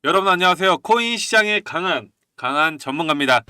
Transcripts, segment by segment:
여러분 안녕하세요. 코인 시장의 강한 전문가입니다.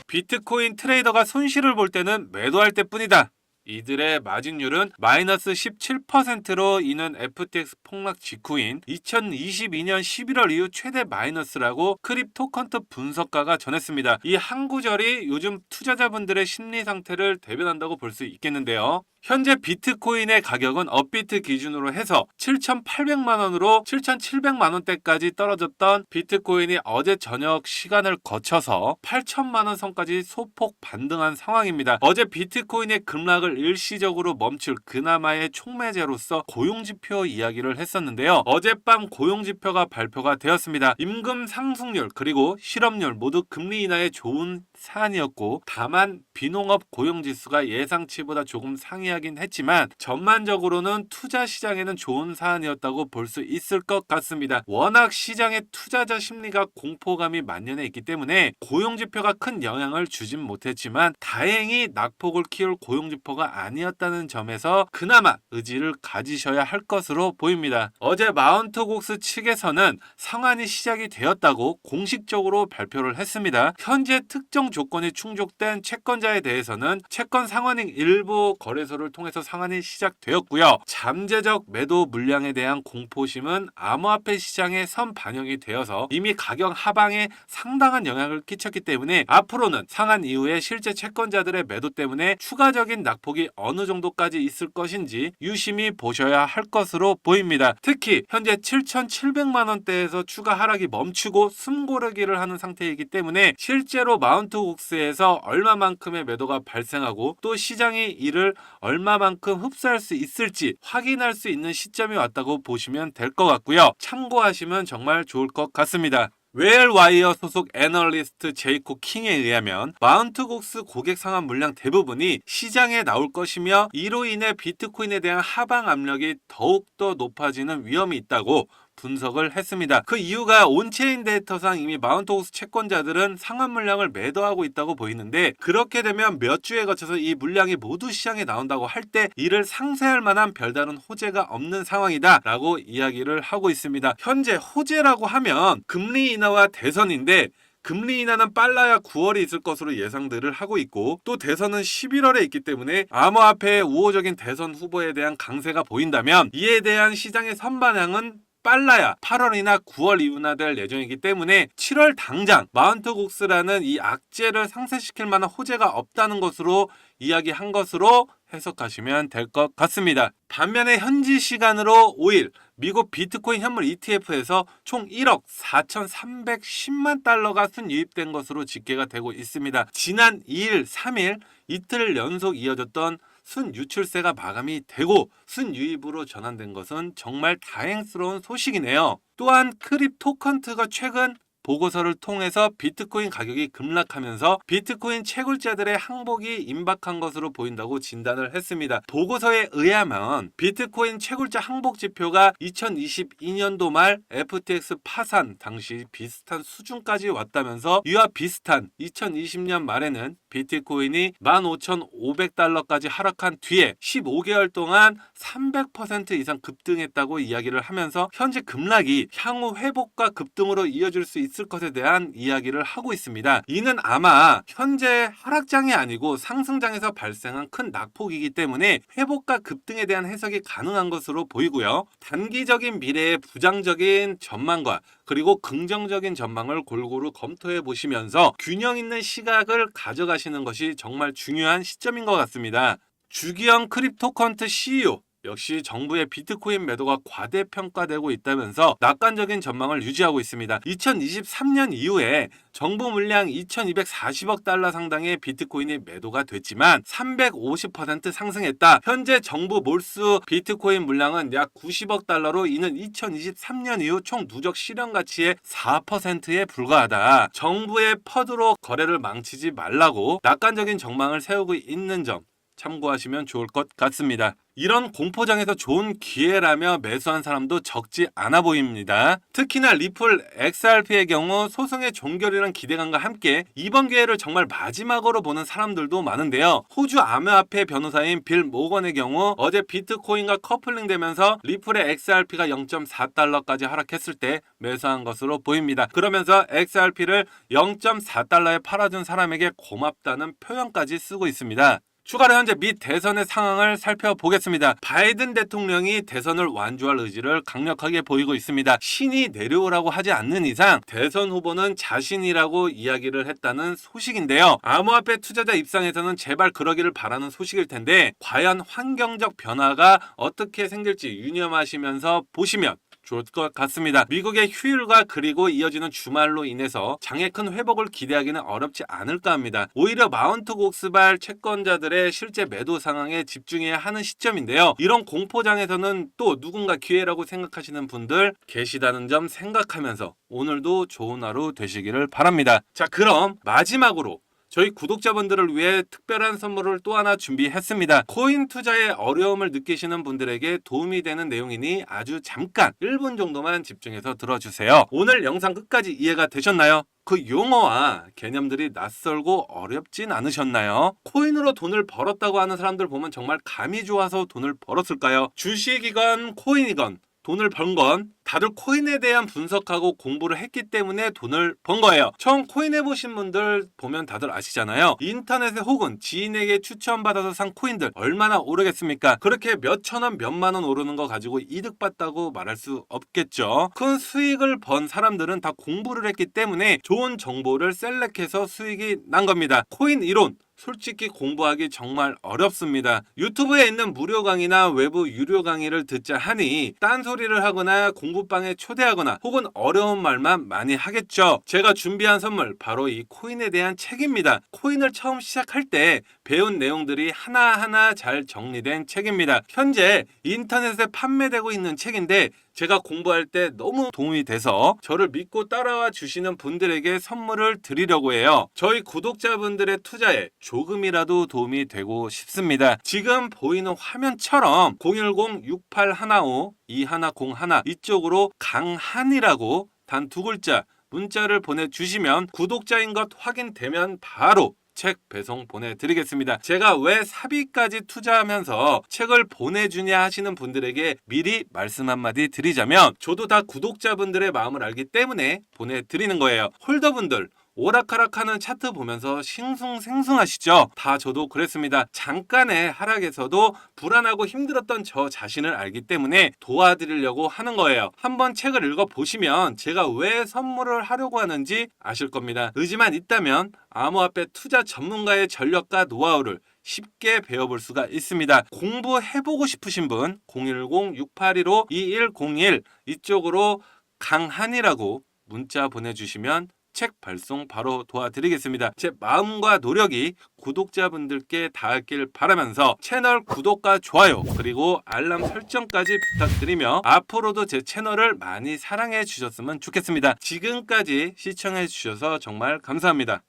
비트코인 트레이더가 손실을 볼 때는 매도할 때뿐이다. 이들의 마진율은 마이너스 17%로 이는 FTX 폭락 직후인 2022년 11월 이후 최대 마이너스라고 크립토컨트 분석가가 전했습니다. 이 한 구절이 요즘 투자자분들의 심리 상태를 대변한다고 볼 수 있겠는데요. 현재 비트코인의 가격은 업비트 기준으로 해서 7,800만 원으로 7,700만 원대까지 떨어졌던 비트코인이 어제 저녁 시간을 거쳐서 8천만 원 선까지 소폭 반등한 상황입니다. 어제 비트코인의 급락을 일시적으로 멈출 그나마의 촉매제로서 고용지표 이야기를 했었는데요. 어젯밤 고용지표가 발표가 되었습니다. 임금 상승률 그리고 실업률 모두 금리 인하에 좋은 사안이었고, 다만 비농업 고용지수가 예상치보다 조금 상회하긴 했지만 전반적으로는 투자 시장에는 좋은 사안이었다고 볼 수 있을 것 같습니다. 워낙 시장의 투자자 심리가 공포감이 만연해 있기 때문에 고용지표가 큰 영향을 주진 못했지만 다행히 낙폭을 키울 고용지표가 아니었다는 점에서 그나마 의지를 가지셔야 할 것으로 보입니다. 어제 마운트곡스 측에서는 상한이 시작이 되었다고 공식적으로 발표를 했습니다. 현재 특정 조건이 충족된 채권자에 대해서는 채권 상환액 일부 거래소를 통해서 상환이 시작되었고요. 잠재적 매도 물량에 대한 공포심은 암호화폐 시장에 선 반영이 되어서 이미 가격 하방에 상당한 영향을 끼쳤기 때문에 앞으로는 상한 이후에 실제 채권자들의 매도 때문에 추가적인 낙폭이 어느 정도까지 있을 것인지 유심히 보셔야 할 것으로 보입니다. 특히 현재 7,700만 원대에서 추가 하락이 멈추고 숨고르기를 하는 상태이기 때문에 실제로 마운트곡스에서 얼마만큼의 매도가 발생하고 또 시장이 이를 얼마만큼 흡수할 수 있을지 확인할 수 있는 시점이 왔다고 보시면 될 것 같고요. 참고하시면 정말 좋을 것 같습니다. 웨일와이어 소속 애널리스트 제이코 킹에 의하면 마운트곡스 고객 상환 물량 대부분이 시장에 나올 것이며 이로 인해 비트코인에 대한 하방 압력이 더욱더 높아지는 위험이 있다고 분석을 했습니다. 그 이유가 온체인 데이터상 이미 마운트곡스 채권자들은 상환 물량을 매도하고 있다고 보이는데, 그렇게 되면 몇 주에 거쳐서 이 물량이 모두 시장에 나온다고 할 때 이를 상쇄할 만한 별다른 호재가 없는 상황이다 라고 이야기를 하고 있습니다. 현재 호재라고 하면 금리 인하와 대선인데, 금리 인하는 빨라야 9월에 있을 것으로 예상들을 하고 있고, 또 대선은 11월에 있기 때문에 암호화폐의 우호적인 대선 후보에 대한 강세가 보인다면 이에 대한 시장의 선반영은 빨라야 8월이나 9월 이후나 될 예정이기 때문에 7월 당장 마운트곡스라는 이 악재를 상쇄시킬 만한 호재가 없다는 것으로 이야기한 것으로 해석하시면 될 것 같습니다. 반면에 현지 시간으로 5일 미국 비트코인 현물 ETF에서 총 1억 4,310만 달러가 순유입된 것으로 집계가 되고 있습니다. 지난 2일, 3일 이틀 연속 이어졌던 순유출세가 마감이 되고 순유입으로 전환된 것은 정말 다행스러운 소식이네요. 또한 크립토컨트가 최근 보고서를 통해서 비트코인 가격이 급락하면서 비트코인 채굴자들의 항복이 임박한 것으로 보인다고 진단을 했습니다. 보고서에 의하면 비트코인 채굴자 항복 지표가 2022년도 말 FTX 파산 당시 비슷한 수준까지 왔다면서 이와 비슷한 2020년 말에는 비트코인이 15,500달러까지 하락한 뒤에 15개월 동안 300% 이상 급등했다고 이야기를 하면서 현재 급락이 향후 회복과 급등으로 이어질 수 있을 것에 대한 이야기를 하고 있습니다. 이는 아마 현재 하락장이 아니고 상승장에서 발생한 큰 낙폭이기 때문에 회복과 급등에 대한 해석이 가능한 것으로 보이고요. 단기적인 미래의 부정적인 전망과 그리고 긍정적인 전망을 골고루 검토해 보시면서 균형 있는 시각을 가져가시는 것이 정말 중요한 시점인 것 같습니다. 주기영 크립토컨트 CEO 역시 정부의 비트코인 매도가 과대평가되고 있다면서 낙관적인 전망을 유지하고 있습니다. 2023년 이후에 정부 물량 2,240억 달러 상당의 비트코인이 매도가 됐지만 350% 상승했다. 현재 정부 몰수 비트코인 물량은 약 90억 달러로 이는 2023년 이후 총 누적 실현 가치의 4%에 불과하다. 정부의 퍼드로 거래를 망치지 말라고 낙관적인 전망을 세우고 있는 점 참고하시면 좋을 것 같습니다. 이런 공포장에서 좋은 기회라며 매수한 사람도 적지 않아 보입니다. 특히나 리플 XRP의 경우 소송의 종결이란 기대감과 함께 이번 기회를 정말 마지막으로 보는 사람들도 많은데요. 호주 암호화폐 변호사인 빌 모건의 경우 어제 비트코인과 커플링되면서 리플의 XRP가 0.4달러까지 하락했을 때 매수한 것으로 보입니다. 그러면서 XRP를 0.4달러에 팔아준 사람에게 고맙다는 표현까지 쓰고 있습니다. 추가로 현재 미 대선의 상황을 살펴보겠습니다. 바이든 대통령이 대선을 완주할 의지를 강력하게 보이고 있습니다. 신이 내려오라고 하지 않는 이상 대선 후보는 자신이라고 이야기를 했다는 소식인데요. 암호화폐 투자자 입장에서는 제발 그러기를 바라는 소식일 텐데 과연 환경적 변화가 어떻게 생길지 유념하시면서 보시면 좋을 것 같습니다. 미국의 휴일과 그리고 이어지는 주말로 인해서 장의 큰 회복을 기대하기는 어렵지 않을까 합니다. 오히려 마운트 곡스발 채권자들의 실제 매도 상황에 집중해야 하는 시점인데요. 이런 공포장에서는 또 누군가 기회라고 생각하시는 분들 계시다는 점 생각하면서 오늘도 좋은 하루 되시기를 바랍니다. 자, 그럼 마지막으로 저희 구독자분들을 위해 특별한 선물을 또 하나 준비했습니다. 코인 투자에 어려움을 느끼시는 분들에게 도움이 되는 내용이니 아주 잠깐 1분 정도만 집중해서 들어주세요. 오늘 영상 끝까지 이해가 되셨나요? 그 용어와 개념들이 낯설고 어렵진 않으셨나요? 코인으로 돈을 벌었다고 하는 사람들 보면 정말 감이 좋아서 돈을 벌었을까요? 주식이건 코인이건 돈을 번 건 다들 코인에 대한 분석하고 공부를 했기 때문에 돈을 번 거예요. 처음 코인 해보신 분들 보면 다들 아시잖아요. 인터넷에 혹은 지인에게 추천받아서 산 코인들 얼마나 오르겠습니까? 그렇게 몇천 원, 몇만 원 오르는 거 가지고 이득 봤다고 말할 수 없겠죠. 큰 수익을 번 사람들은 다 공부를 했기 때문에 좋은 정보를 셀렉해서 수익이 난 겁니다. 코인 이론 솔직히 공부하기 정말 어렵습니다. 유튜브에 있는 무료 강의나 외부 유료 강의를 듣자 하니 딴소리를 하거나 공부방에 초대하거나 혹은 어려운 말만 많이 하겠죠. 제가 준비한 선물 바로 이 코인에 대한 책입니다. 코인을 처음 시작할 때 배운 내용들이 하나하나 잘 정리된 책입니다. 현재 인터넷에 판매되고 있는 책인데 제가 공부할 때 너무 도움이 돼서 저를 믿고 따라와 주시는 분들에게 선물을 드리려고 해요. 저희 구독자분들의 투자에 조금이라도 도움이 되고 싶습니다. 지금 보이는 화면처럼 010-6815-2101 이쪽으로 강한이라고 단 2글자 문자를 보내주시면 구독자인 것 확인되면 바로 책 배송 보내드리겠습니다. 제가 왜 사비까지 투자하면서 책을 보내주냐 하시는 분들에게 미리 말씀 한마디 드리자면 저도 다 구독자분들의 마음을 알기 때문에 보내드리는 거예요. 홀더분들 오락가락하는 차트 보면서 싱숭생숭하시죠? 다 저도 그랬습니다. 잠깐의 하락에서도 불안하고 힘들었던 저 자신을 알기 때문에 도와드리려고 하는 거예요. 한번 책을 읽어보시면 제가 왜 선물을 하려고 하는지 아실 겁니다. 의지만 있다면 암호화폐 투자 전문가의 전략과 노하우를 쉽게 배워볼 수가 있습니다. 공부해보고 싶으신 분 010-6815-2101 이쪽으로 강한이라고 문자 보내주시면 책 발송 바로 도와드리겠습니다. 제 마음과 노력이 구독자분들께 닿길 바라면서 채널 구독과 좋아요 그리고 알람 설정까지 부탁드리며 앞으로도 제 채널을 많이 사랑해 주셨으면 좋겠습니다. 지금까지 시청해 주셔서 정말 감사합니다.